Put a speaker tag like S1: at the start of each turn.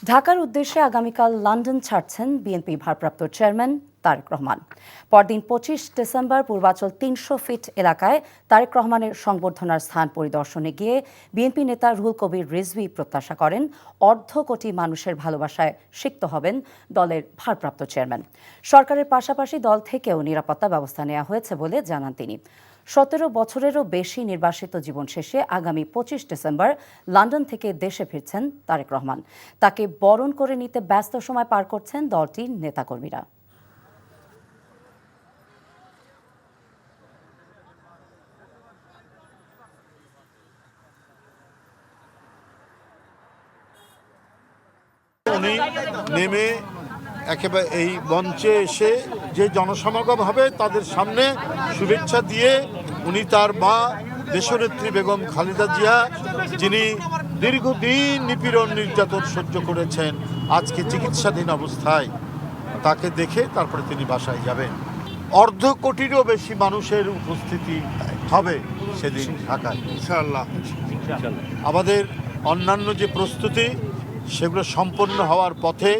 S1: ঢাকার উদ্দেশ্যে আগামীকাল লন্ডন ছাড়ছেন বিএনপি ভারপ্রাপ্ত চেয়ারম্যান তারেক রহমান। পরদিন ২৫ ডিসেম্বর পূর্বাচল ৩০০ ফিট এলাকায় তারেক রহমানের সংবর্ধনার স্থান পরিদর্শনে গিয়ে বিএনপি নেতা রুহুল কবির রিজভী প্রত্যাশা করেন ১.৫ কোটি মানুষের ভালোবাসায় সিক্ত হবেন দলের ভারপ্রাপ্ত চেয়ারম্যান। সরকারের পাশাপাশি দল থেকেও নিরাপত্তা ব্যবস্থা নেওয়া হয়েছে বলে জানান তিনি। ১৭ বছরেরও বেশি নির্বাসিত জীবন শেষে আগামী ২৫ ডিসেম্বর লন্ডন থেকে দেশে ফিরছেন তারেক রহমান। তাকে বরণ করে নিতে ব্যস্ত সময় পার করছেন দলটির নেতাকর্মীরা।
S2: উনি নেমে একেবারে এই মঞ্চে এসে যে জনসমাগম হবে তাদের সামনে শুভেচ্ছা দিয়ে উনি তার মা দেশনেত্রী বেগম খালেদা জিয়া, যিনি দীর্ঘদিন নিপীড়ন নির্যাতন সহ্য করেছেন, আজকে চিকিৎসাধীন অবস্থায়, তাকে দেখে তারপরে তিনি বাসায় যাবেন। ১.৫ কোটিরও বেশি মানুষের উপস্থিতি হবে সেদিন ঢাকায় ইনশাআল্লাহ। আমাদের অন্যান্য যে প্রস্তুতি সেগুলো সম্পন্ন হওয়ার পথে।